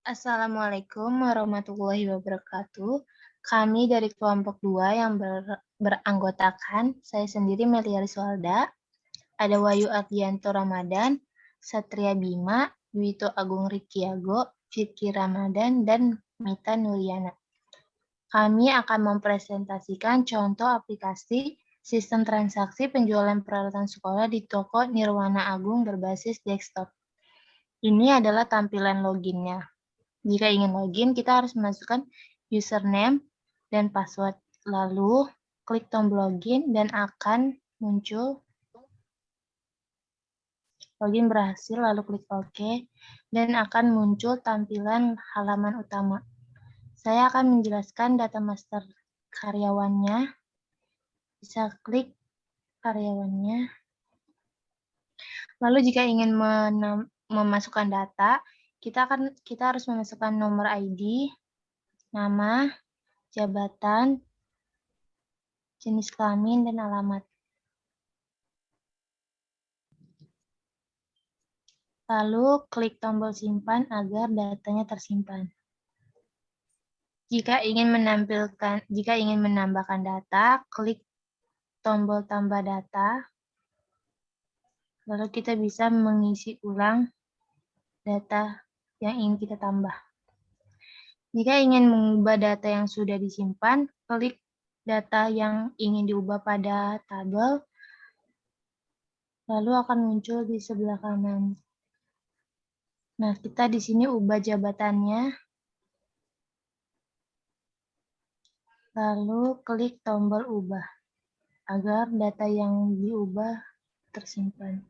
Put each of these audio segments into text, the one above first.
Assalamualaikum warahmatullahi wabarakatuh. Kami dari kelompok 2 yang beranggotakan saya sendiri Melia Riswalda, ada Wahyu Ardianto Ramadan, Satria Bima, Dwito Agung Rikiago, Fitri Ramadan, dan Mita Nuryana. Kami akan mempresentasikan contoh aplikasi sistem transaksi penjualan peralatan sekolah di toko Nirwana Agung berbasis desktop. Ini adalah tampilan loginnya. Jika ingin login, kita harus memasukkan username dan password. Lalu, klik tombol login dan akan muncul login berhasil, lalu klik OK, dan akan muncul tampilan halaman utama. Saya akan menjelaskan data master karyawannya. Bisa klik karyawannya. Lalu jika ingin memasukkan data, kita harus memasukkan nomor ID, nama, jabatan, jenis kelamin, dan alamat. Lalu klik tombol simpan agar datanya tersimpan. Jika ingin menambahkan data, klik tombol tambah data. Lalu kita bisa mengisi ulang data yang ingin kita tambah. Jika ingin mengubah data yang sudah disimpan, klik data yang ingin diubah pada tabel, lalu akan muncul di sebelah kanan. Nah, kita di sini ubah jabatannya, lalu klik tombol ubah agar data yang diubah tersimpan.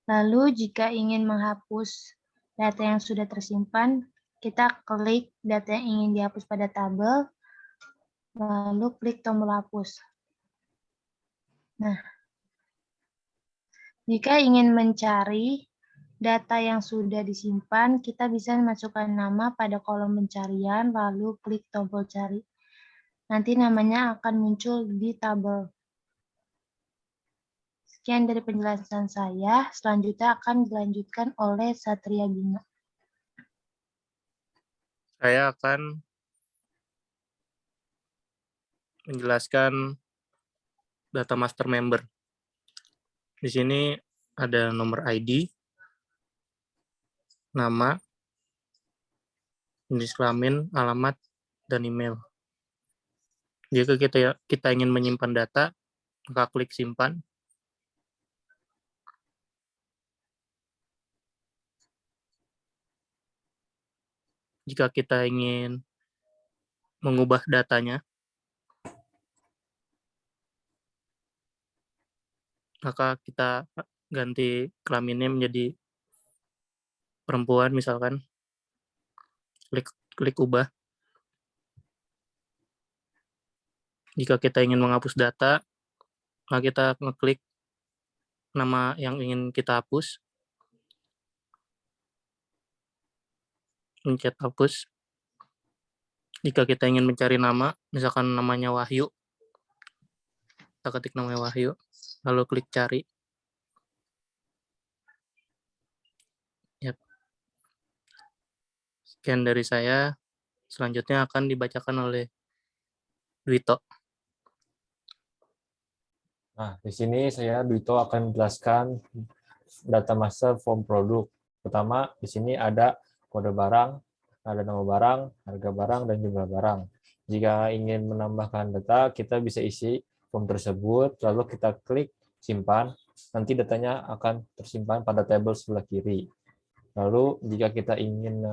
Lalu jika ingin menghapus data yang sudah tersimpan, kita klik data yang ingin dihapus pada tabel, lalu klik tombol hapus. Nah, jika ingin mencari data yang sudah disimpan, kita bisa masukkan nama pada kolom pencarian, lalu klik tombol cari. Nanti namanya akan muncul di tabel. Sekian dari penjelasan saya, selanjutnya akan dilanjutkan oleh Satria Bima. Saya akan menjelaskan data master member. Di sini ada nomor ID, nama, jenis kelamin, alamat, dan email. Jika kita ingin menyimpan data, maka klik simpan. Jika kita ingin mengubah datanya, maka kita ganti kelaminnya menjadi perempuan misalkan. Klik ubah. Jika kita ingin menghapus data, maka kita ngeklik nama yang ingin kita hapus. Pencet hapus. Jika kita ingin mencari nama, misalkan namanya Wahyu, kita ketik namanya Wahyu, lalu klik cari. Yap. Sekian dari saya, selanjutnya akan dibacakan oleh Dwito. Nah, di sini saya Dwito akan menjelaskan data master form produk. Pertama, di sini ada kode barang, ada nama barang, harga barang, dan jumlah barang. Jika ingin menambahkan data, kita bisa isi form tersebut, lalu kita klik simpan, nanti datanya akan tersimpan pada tabel sebelah kiri. Lalu jika kita ingin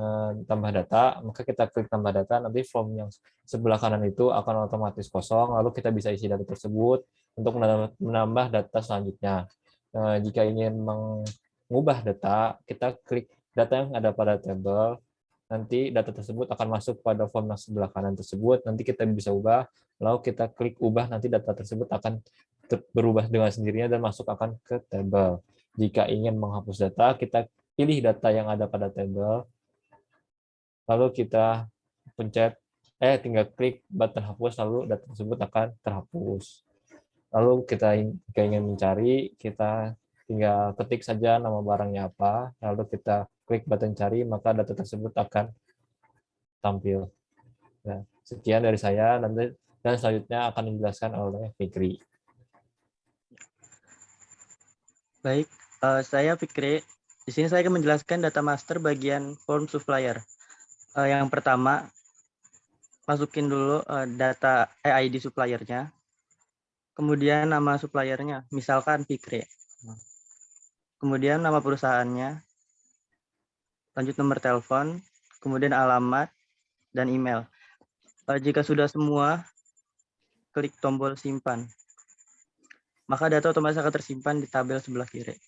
tambah data, maka kita klik tambah data, nanti form yang sebelah kanan itu akan otomatis kosong, lalu kita bisa isi data tersebut untuk menambah data selanjutnya. Jika ingin mengubah data, kita klik data yang ada pada tabel, nanti data tersebut akan masuk pada form yang sebelah kanan tersebut, nanti kita bisa ubah, lalu kita klik ubah, nanti data tersebut akan berubah dengan sendirinya dan masuk akan ke tabel. Jika ingin menghapus data, kita pilih data yang ada pada tabel, lalu kita tinggal klik button hapus, lalu data tersebut akan terhapus. Lalu jika ingin mencari, kita tinggal ketik saja nama barangnya apa, lalu kita klik button cari, maka data tersebut akan tampil. Nah, sekian dari saya, dan selanjutnya akan dijelaskan oleh Fikri. Baik, saya Fikri. Di sini saya akan menjelaskan data master bagian form supplier. Yang pertama, masukin dulu data ID suppliernya, kemudian nama suppliernya, misalkan Fikri. Kemudian nama perusahaannya, lanjut nomor telepon, kemudian alamat, dan email. Jika sudah semua, klik tombol simpan. Maka data otomatis akan tersimpan di tabel sebelah kiri.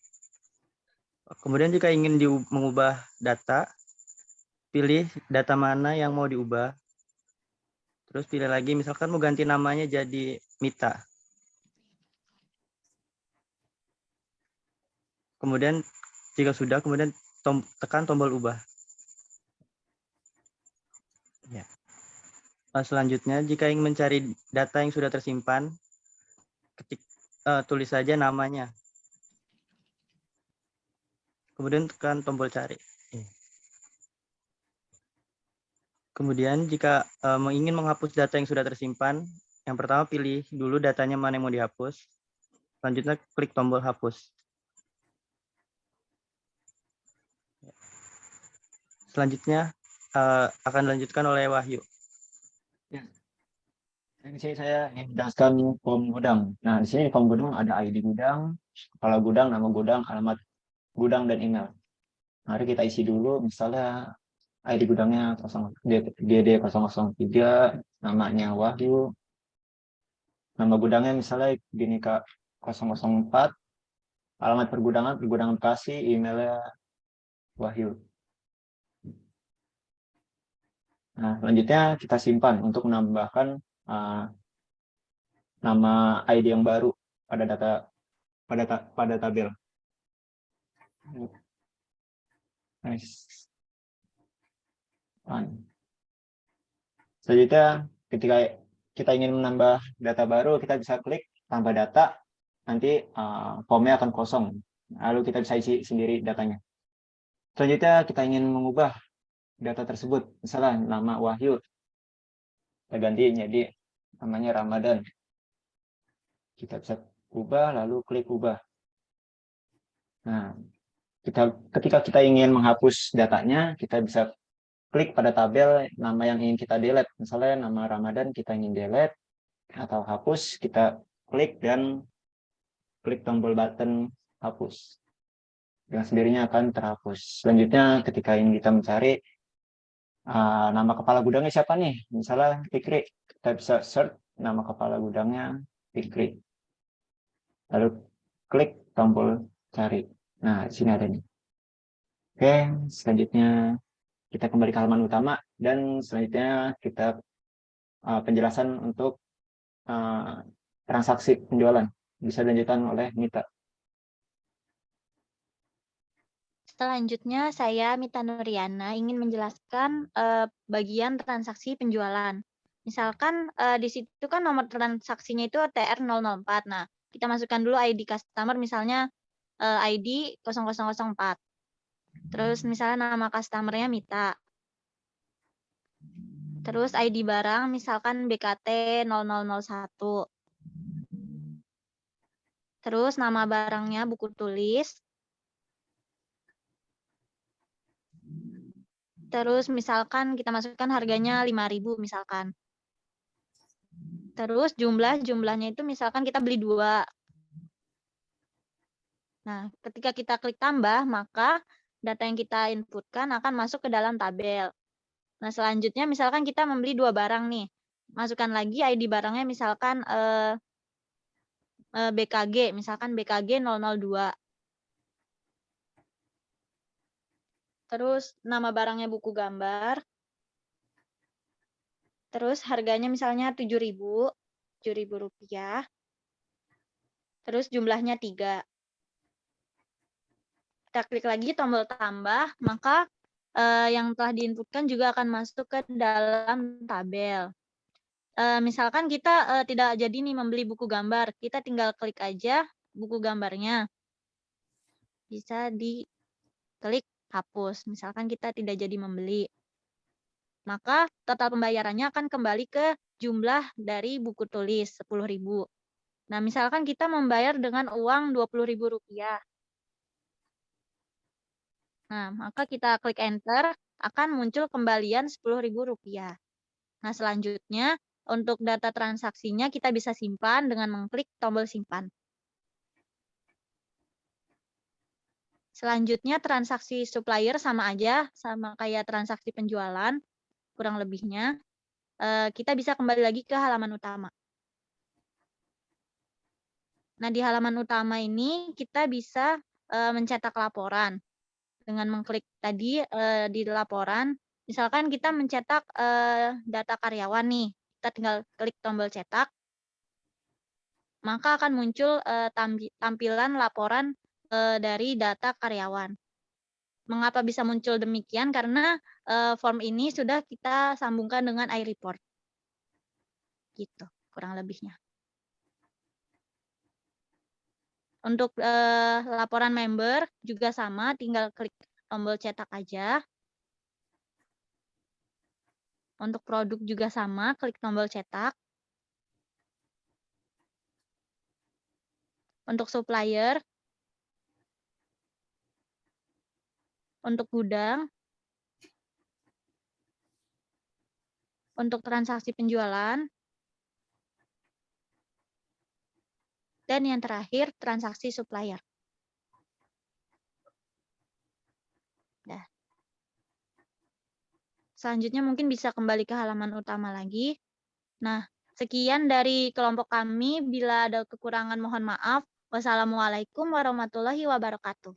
Kemudian jika ingin mengubah data, pilih data mana yang mau diubah. Terus pilih lagi, misalkan mau ganti namanya jadi Mita. Kemudian jika sudah, kemudian tekan tombol ubah. Ya. Selanjutnya, jika ingin mencari data yang sudah tersimpan, tulis saja namanya. Kemudian tekan tombol cari. Kemudian jika ingin menghapus data yang sudah tersimpan, yang pertama pilih dulu datanya mana yang mau dihapus. Selanjutnya klik tombol hapus. Selanjutnya akan dilanjutkan oleh Wahyu. Ya. Di sini saya ingin menjelaskan form gudang. Nah, di sini form gudang ada ID gudang, kepala gudang, nama gudang, alamat gudang, dan email. Mari kita isi dulu, misalnya ID gudangnya GD003, namanya Wahyu, nama gudangnya misalnya Ginika 004, alamat pergudangan Bekasi, emailnya Wahyu. Nah, selanjutnya kita simpan untuk menambahkan nama ID yang baru pada data pada tabel. Nice. Selanjutnya, ketika kita ingin menambah data baru, kita bisa klik tambah data, nanti formnya akan kosong. Lalu kita bisa isi sendiri datanya. Selanjutnya, kita ingin mengubah data tersebut, misalnya nama Wahyu, kita ganti jadi namanya Ramadan. Kita bisa ubah, lalu klik ubah. Nah, ketika kita ingin menghapus datanya, kita bisa klik pada tabel nama yang ingin kita delete. Misalnya nama Ramadan kita ingin delete atau hapus, kita klik dan klik tombol button hapus. Dengan sendirinya akan terhapus. Selanjutnya ketika ingin kita mencari nama kepala gudangnya siapa nih? Misalnya Fikri, kita bisa search nama kepala gudangnya Fikri. Lalu klik tombol cari. Nah, di sini ada nih. Oke, selanjutnya kita kembali ke halaman utama dan selanjutnya kita penjelasan untuk transaksi penjualan. Bisa dilanjutkan oleh Mita. Selanjutnya saya Mita Nuriana ingin menjelaskan bagian transaksi penjualan. Misalkan di situ kan nomor transaksinya itu TR004. Nah, kita masukkan dulu ID customer misalnya ID 0004. Terus misalnya nama customernya Mita. Terus ID barang misalkan BKT 0001. Terus nama barangnya buku tulis. Terus misalkan kita masukkan harganya 5.000 misalkan. Terus jumlahnya itu misalkan kita beli 2. Nah, ketika kita klik tambah, maka data yang kita inputkan akan masuk ke dalam tabel. Nah, selanjutnya misalkan kita membeli 2 barang nih. Masukkan lagi ID barangnya misalkan BKG, misalkan BKG 002. Terus nama barangnya buku gambar. Terus harganya misalnya 7.000 rupiah. Terus jumlahnya 3. Kita klik lagi tombol tambah, maka yang telah diinputkan juga akan masuk ke dalam tabel. Misalkan kita tidak jadi nih membeli buku gambar, kita tinggal klik aja buku gambarnya. bisa diklik hapus. Misalkan kita tidak jadi membeli. Maka total pembayarannya akan kembali ke jumlah dari buku tulis 10.000. Nah, misalkan kita membayar dengan uang Rp20.000. Nah, maka kita klik enter, akan muncul kembalian Rp10.000. Nah, selanjutnya untuk data transaksinya kita bisa simpan dengan mengklik tombol simpan. Selanjutnya transaksi supplier sama aja, sama kayak transaksi penjualan, kurang lebihnya. Kita bisa kembali lagi ke halaman utama. Nah, di halaman utama ini kita bisa mencetak laporan. Dengan mengklik tadi di laporan, misalkan kita mencetak data karyawan nih, kita tinggal klik tombol cetak, maka akan muncul tampilan laporan dari data karyawan. Mengapa bisa muncul demikian? Karena form ini sudah kita sambungkan dengan iReport. Gitu, kurang lebihnya. Untuk laporan member juga sama, tinggal klik tombol cetak aja. Untuk produk juga sama, klik tombol cetak. Untuk supplier, untuk gudang, untuk transaksi penjualan, dan yang terakhir transaksi supplier. Nah. Selanjutnya mungkin bisa kembali ke halaman utama lagi. Nah, sekian dari kelompok kami. Bila ada kekurangan mohon maaf. Wassalamualaikum warahmatullahi wabarakatuh.